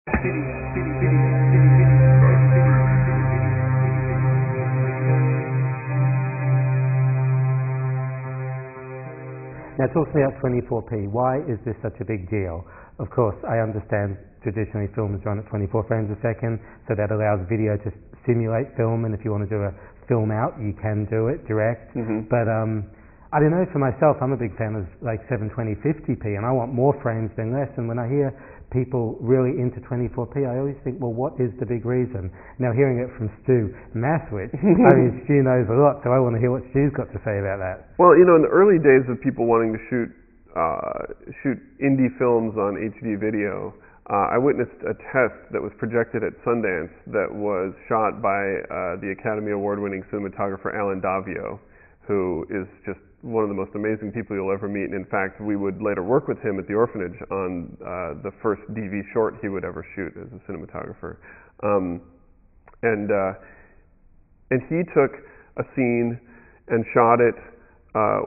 Now talk to me about 24p. Why is this such a big deal? Of course, I understand traditionally films run at 24 frames a second, so that allows video to simulate film, and if you want to do a film out, you can do it direct. But I don't know, for myself, I'm a big fan of like 720, 50p, and I want more frames than less, and when I hear people really into 24p, I always think, well, what is the big reason? Now, hearing it from Stu Maschwitz, I mean, Stu knows a lot, so I want to hear what Stu's got to say about that. Well, you know, in the early days of people wanting to shoot indie films on HD video, I witnessed a test that was projected at Sundance that was shot by the Academy Award-winning cinematographer Alan Davio, who is just one of the most amazing people you'll ever meet. And in fact, we would later work with him at the orphanage on the first DV short he would ever shoot as a cinematographer. And he took a scene and shot it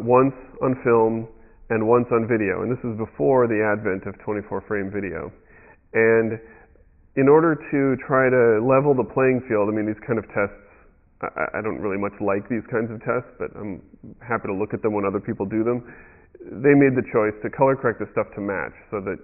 once on film and once on video. And this is before the advent of 24-frame video. And in order to try to level the playing field, I mean, these kind of tests, I don't really much like these kinds of tests, but I'm happy to look at them when other people do them. They made the choice to color correct the stuff to match, so that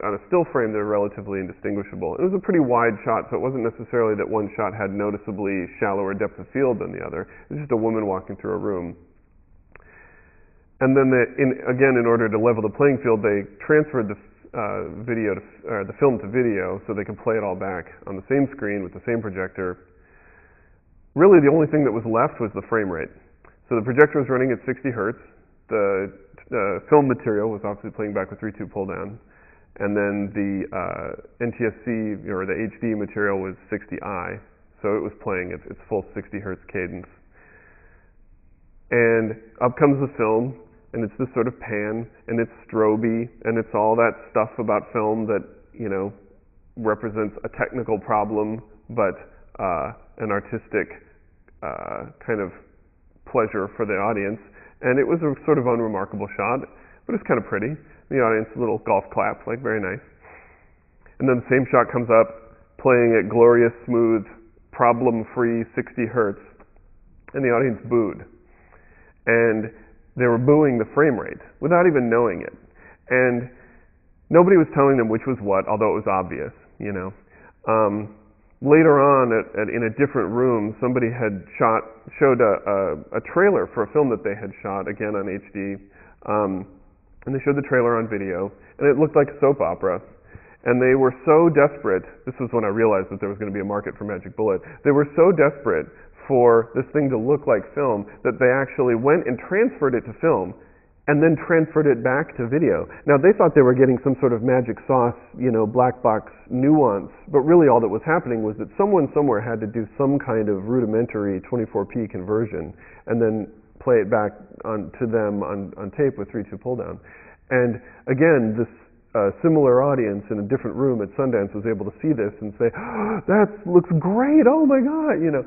on a still frame they're relatively indistinguishable. It was a pretty wide shot, so it wasn't necessarily that one shot had noticeably shallower depth of field than the other. It was just a woman walking through a room. And then, in order to level the playing field, they transferred the the film to video, so they could play it all back on the same screen with the same projector. Really, the only thing that was left was the frame rate. So the projector was running at 60 hertz. The film material was obviously playing back with 3.2 pull down, and then the NTSC or the HD material was 60i, so it was playing its full 60 hertz cadence. And up comes the film, and it's this sort of pan, and it's stroby, and it's all that stuff about film that, you know, represents a technical problem, but an artistic kind of pleasure for the audience. And it was a sort of unremarkable shot, but it's kind of pretty. The audience, a little golf clap, like very nice. And then the same shot comes up, playing at glorious, smooth, problem-free 60 hertz, and the audience booed. And they were booing the frame rate without even knowing it. And nobody was telling them which was what, although it was obvious, you know. Later on, in a different room, somebody had showed a trailer for a film that they had shot, again on HD, and they showed the trailer on video, and it looked like a soap opera. And they were so desperate, this was when I realized that there was going to be a market for Magic Bullet, they were so desperate for this thing to look like film that they actually went and transferred it to film, and then transferred it back to video. Now, they thought they were getting some sort of magic sauce, you know, black box nuance, but really all that was happening was that someone somewhere had to do some kind of rudimentary 24p conversion and then play it back to them on tape with 3.2 pull down. And again, this similar audience in a different room at Sundance was able to see this and say, oh, that looks great, oh my God, you know.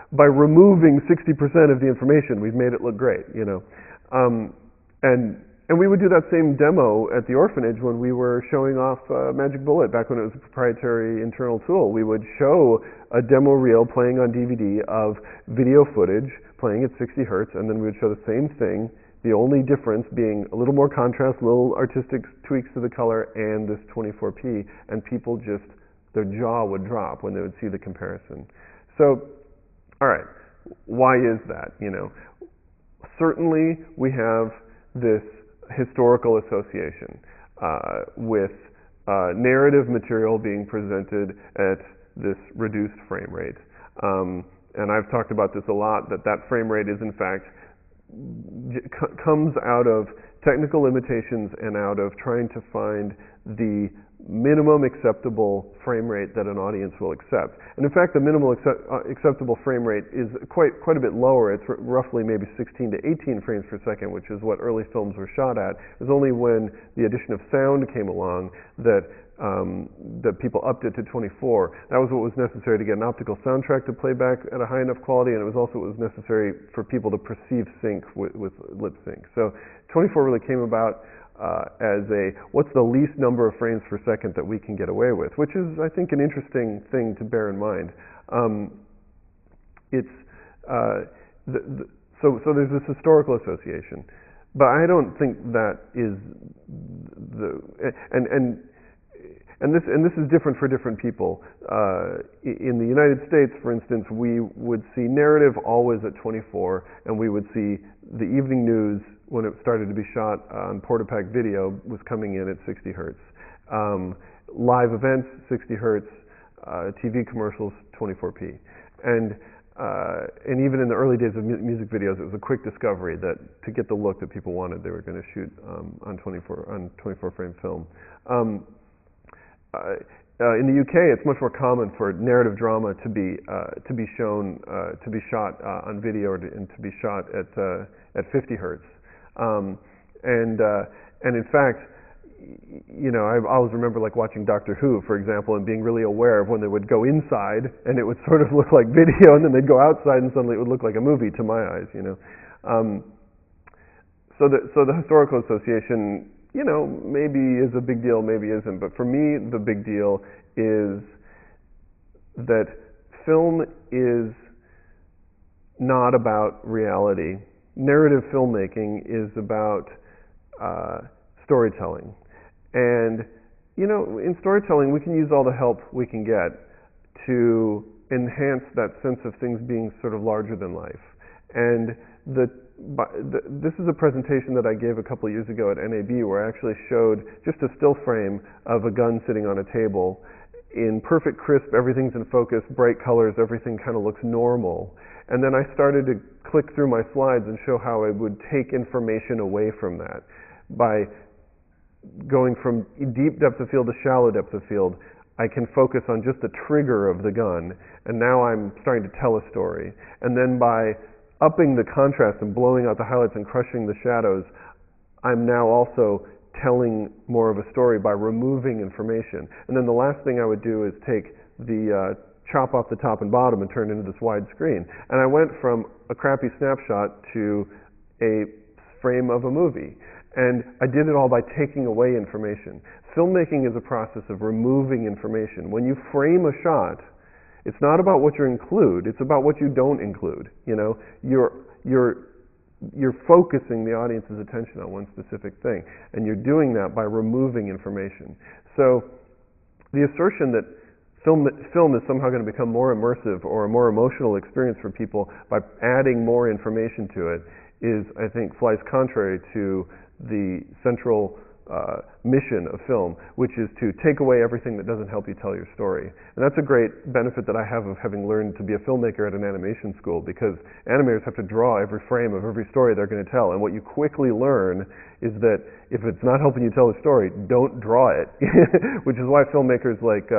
By removing 60% of the information, we've made it look great, you know. And we would do that same demo at the orphanage when we were showing off Magic Bullet, back when it was a proprietary internal tool. We would show a demo reel playing on DVD of video footage playing at 60 hertz, and then we would show the same thing, the only difference being a little more contrast, little artistic tweaks to the color, and this 24p, and people just, their jaw would drop when they would see the comparison. So, all right, why is that, you know? Certainly, we have this historical association with narrative material being presented at this reduced frame rate. And I've talked about this a lot, that frame rate is in fact comes out of technical limitations and out of trying to find the minimum acceptable frame rate that an audience will accept. And in fact, the minimal acceptable frame rate is quite a bit lower. It's roughly maybe 16 to 18 frames per second, which is what early films were shot at. It was only when the addition of sound came along that people upped it to 24. That was what was necessary to get an optical soundtrack to play back at a high enough quality, and it was also what was necessary for people to perceive sync with lip sync. So 24 really came about as what's the least number of frames per second that we can get away with, which is, I think, an interesting thing to bear in mind. So there's this historical association, but I don't think that is and this is different for different people. In the United States, for instance, we would see narrative always at 24, and we would see the evening news when it started to be shot on Portapac video was coming in at 60 hertz. Live events, 60 hertz. TV commercials, 24p. And even in the early days of music videos, it was a quick discovery that to get the look that people wanted, they were going to shoot on 24 frame film. In the UK, it's much more common for narrative drama to be shot on video and to be shot at 50 hertz. And in fact, you know, I always remember like watching Doctor Who, for example, and being really aware of when they would go inside and it would sort of look like video, and then they'd go outside and suddenly it would look like a movie to my eyes, you know. So the historical association, you know, maybe is a big deal, maybe isn't. But for me, the big deal is that film is not about reality. Narrative filmmaking is about storytelling. And, you know, in storytelling, we can use all the help we can get to enhance that sense of things being sort of larger than life. And this is a presentation that I gave a couple of years ago at NAB, where I actually showed just a still frame of a gun sitting on a table in perfect crisp, everything's in focus, bright colors, everything kind of looks normal. And then I started to click through my slides and show how I would take information away from that by going from deep depth of field to shallow depth of field. I can focus on just the trigger of the gun, and now I'm starting to tell a story. And then by upping the contrast and blowing out the highlights and crushing the shadows, I'm now also telling more of a story by removing information. And then the last thing I would do is take the chop off the top and bottom and turn it into this wide screen. And I went from a crappy snapshot to a frame of a movie. And I did it all by taking away information. Filmmaking is a process of removing information. When you frame a shot, it's not about what you include, it's about what you don't include. You know, you're focusing the audience's attention on one specific thing, and you're doing that by removing information. So the assertion that film is somehow going to become more immersive or a more emotional experience for people by adding more information to it is, I think, flies contrary to the central mission of film, which is to take away everything that doesn't help you tell your story. And that's a great benefit that I have of having learned to be a filmmaker at an animation school, because animators have to draw every frame of every story they're going to tell. And what you quickly learn is that if it's not helping you tell a story, don't draw it. Which is why filmmakers like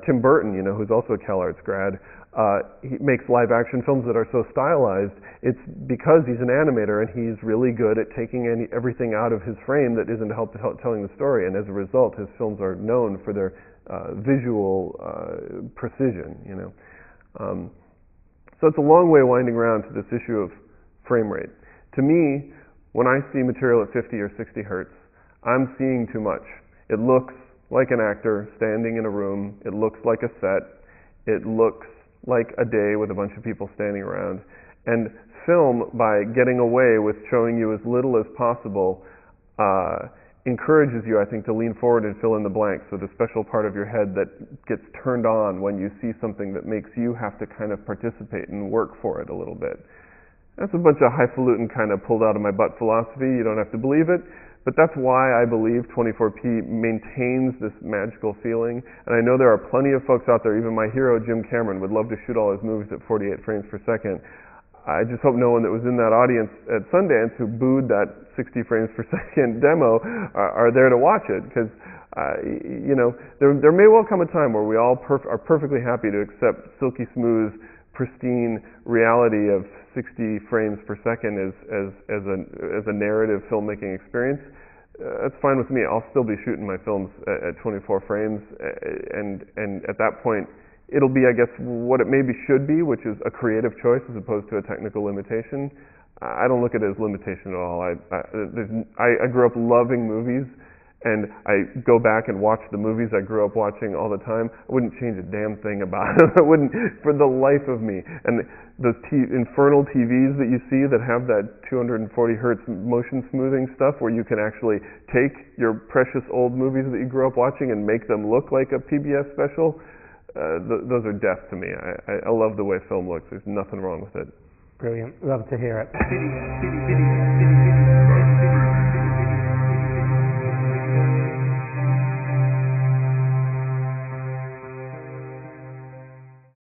Tim Burton, you know, who's also a CalArts grad, he makes live action films that are so stylized. It's because he's an animator and he's really good at taking everything out of his frame that isn't help telling the story, and as a result his films are known for their visual precision, you know. So it's a long way winding around to this issue of frame rate. To me, when I see material at 50 or 60 hertz, I'm seeing too much. It looks like an actor standing in a room. It looks like a set. It looks like a day with a bunch of people standing around. And film, by getting away with showing you as little as possible, encourages you, I think, to lean forward and fill in the blanks. So the special part of your head that gets turned on when you see something that makes you have to kind of participate and work for it a little bit. That's a bunch of highfalutin kind of pulled out of my butt philosophy. You don't have to believe it. But that's why I believe 24p maintains this magical feeling. And I know there are plenty of folks out there, even my hero Jim Cameron would love to shoot all his movies at 48 frames per second. I just hope no one that was in that audience at Sundance who booed that 60 frames per second demo are there to watch it, because you know, there may well come a time where we all are perfectly happy to accept silky smooth, pristine reality of 60 frames per second as a narrative filmmaking experience. That's fine with me. I'll still be shooting my films at 24 frames, and at that point it'll be, I guess, what it maybe should be, which is a creative choice as opposed to a technical limitation. I don't look at it as limitation at all. I grew up loving movies, and I go back and watch the movies I grew up watching all the time. I wouldn't change a damn thing about them. I wouldn't, for the life of me. And those infernal TVs that you see that have that 240 hertz motion smoothing stuff, where you can actually take your precious old movies that you grew up watching and make them look like a PBS special, those are death to me. I love the way film looks. There's nothing wrong with it. Brilliant. Love to hear it.